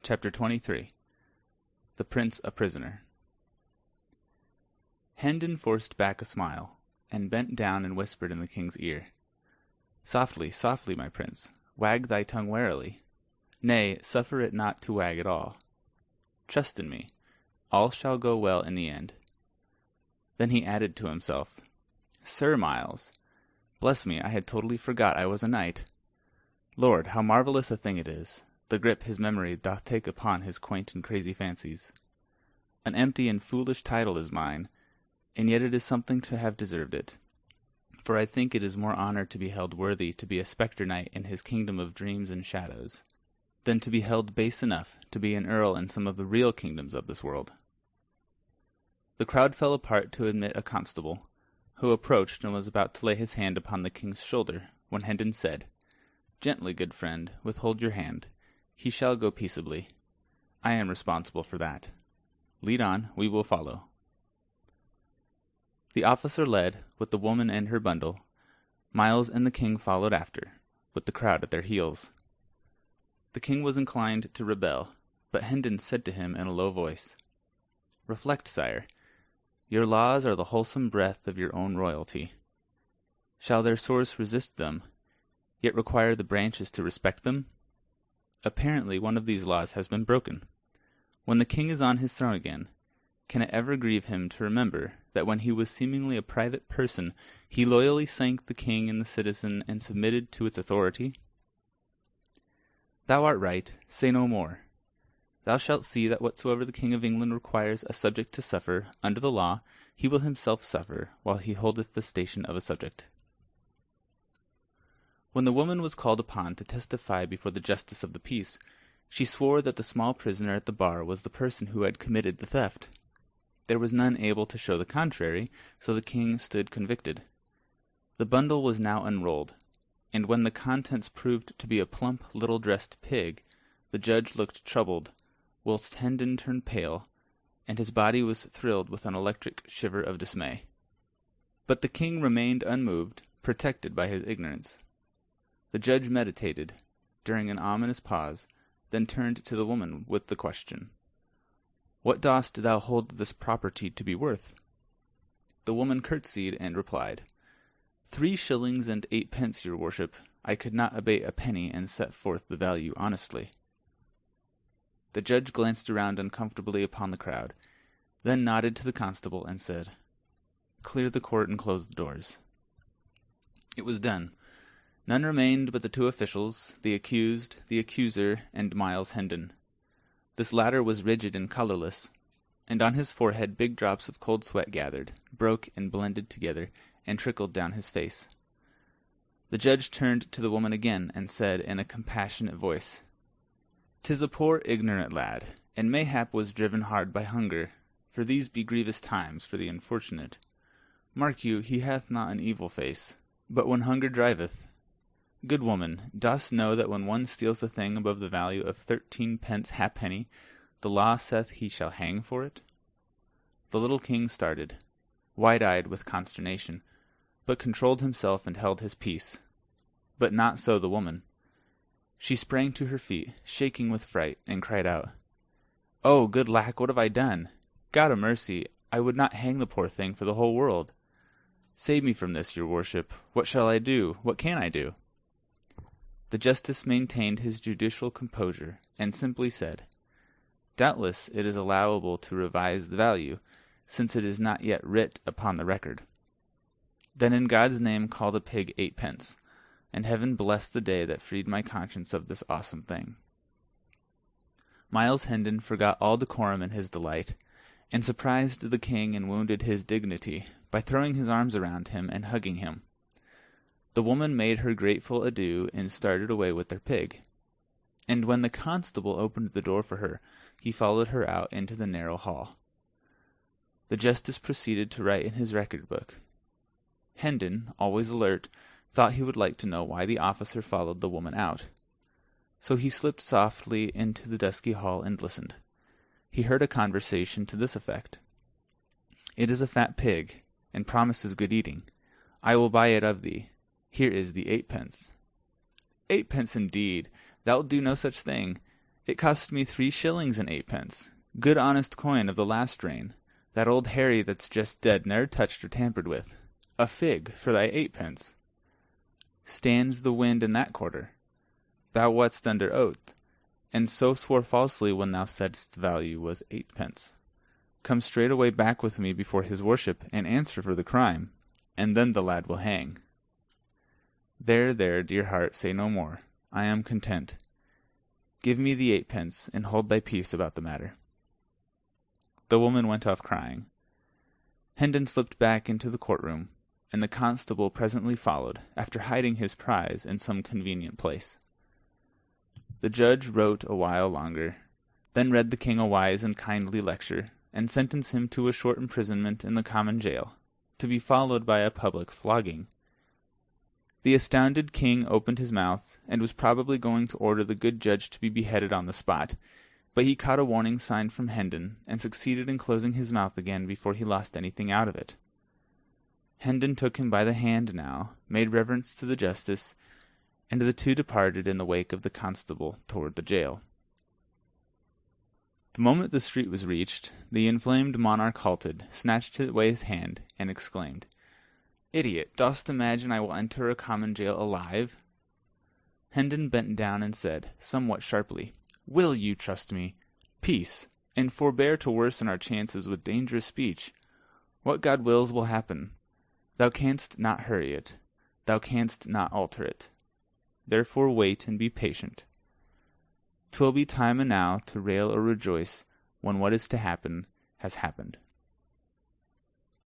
Chapter 23. The Prince a Prisoner. Hendon forced back a smile, and bent down and whispered in the king's ear. "Softly, softly, my prince, wag thy tongue warily. Nay, suffer it not to wag at all. Trust in me, all shall go well in the end." Then he added to himself, "Sir Miles, bless me, I had totally forgot I was a knight. Lord, how marvellous a thing it is, the grip his memory doth take upon his quaint and crazy fancies. An empty and foolish title is mine, and yet it is something to have deserved it. For I think it is more honour to be held worthy to be a spectre knight in his kingdom of dreams and shadows, than to be held base enough to be an earl in some of the real kingdoms of this world." The crowd fell apart to admit a constable, who approached and was about to lay his hand upon the king's shoulder, when Hendon said, "Gently, good friend, withhold your hand. He shall go peaceably. I am responsible for that. Lead on, we will follow." The officer led, with the woman and her bundle. Miles and the king followed after, with the crowd at their heels. The king was inclined to rebel, but Hendon said to him in a low voice, "Reflect, sire. Your laws are the wholesome breath of your own royalty. Shall their source resist them, yet require the branches to respect them? Apparently one of these laws has been broken. When the king is on his throne again, can it ever grieve him to remember that when he was seemingly a private person, he loyally thanked the king and the citizen and submitted to its authority? Thou art right, say no more. Thou shalt see that whatsoever the King of England requires a subject to suffer, under the law, he will himself suffer, while he holdeth the station of a subject." When the woman was called upon to testify before the justice of the peace, she swore that the small prisoner at the bar was the person who had committed the theft. There was none able to show the contrary, so the king stood convicted. The bundle was now unrolled, and when the contents proved to be a plump, little-dressed pig, the judge looked troubled, whilst Hendon turned pale, and his body was thrilled with an electric shiver of dismay. But the king remained unmoved, protected by his ignorance. The judge meditated, during an ominous pause, then turned to the woman with the question, "What dost thou hold this property to be worth?" The woman curtsied and replied, 3 shillings and 8 pence, your worship. I could not abate a penny and set forth the value honestly." The judge glanced around uncomfortably upon the crowd, then nodded to the constable and said, "Clear the court and close the doors." It was done. None remained but the 2 officials, the accused, the accuser, and Miles Hendon. This latter was rigid and colourless, and on his forehead big drops of cold sweat gathered, broke and blended together, and trickled down his face. The judge turned to the woman again and said in a compassionate voice, "'Tis a poor ignorant lad, and mayhap was driven hard by hunger, for these be grievous times for the unfortunate. Mark you, he hath not an evil face, but when hunger driveth. Good woman, dost know that when one steals a thing above the value of 13 pence halfpenny, the law saith he shall hang for it?" The little king started, wide-eyed with consternation, but controlled himself and held his peace. But not so the woman. She sprang to her feet, shaking with fright, and cried out, "Oh, good lack, what have I done? God a mercy, I would not hang the poor thing for the whole world. Save me from this, your worship. What shall I do? What can I do?" The justice maintained his judicial composure, and simply said, "Doubtless it is allowable to revise the value, since it is not yet writ upon the record. Then in God's name call the pig 8 pence, and heaven bless the day that freed my conscience of this awesome thing." Miles Hendon forgot all decorum in his delight, and surprised the king and wounded his dignity by throwing his arms around him and hugging him. The woman made her grateful adieu and started away with their pig, and when the constable opened the door for her, he followed her out into the narrow hall. The justice proceeded to write in his record book. Hendon, always alert, thought he would like to know why the officer followed the woman out. So he slipped softly into the dusky hall and listened. He heard a conversation to this effect: "It is a fat pig, and promises good eating. I will buy it of thee. Here is the 8 pence." 8 pence indeed! Thou'lt do no such thing. It cost me 3 shillings and 8 pence, good honest coin of the last reign. That old Harry that's just dead ne'er touched or tampered with. A fig for thy 8 pence. Stands the wind in that quarter? Thou wast under oath, and so swore falsely when thou saidst value was 8 pence. Come straightway back with me before his worship, and answer for the crime, and then the lad will hang. There, dear heart, say no more. I am content. Give me the 8 pence, and hold thy peace about the matter. The woman went off crying. Hendon slipped back into the courtroom, and the constable presently followed, after hiding his prize in some convenient place. The judge wrote a while longer, then read the king a wise and kindly lecture, and sentenced him to a short imprisonment in the common jail, to be followed by a public flogging. The astounded king opened his mouth, and was probably going to order the good judge to be beheaded on the spot, but he caught a warning sign from Hendon, and succeeded in closing his mouth again before he lost anything out of it. Hendon took him by the hand now, made reverence to the justice, and the two departed in the wake of the constable toward the jail. The moment the street was reached, the inflamed monarch halted, snatched away his hand, and exclaimed, "Idiot, dost imagine I will enter a common jail alive?" Hendon bent down and said, somewhat sharply, "Will you trust me? Peace, and forbear to worsen our chances with dangerous speech. What God wills will happen. Thou canst not hurry it. Thou canst not alter it. Therefore wait and be patient. 'Twill be time enow to rail or rejoice when what is to happen has happened."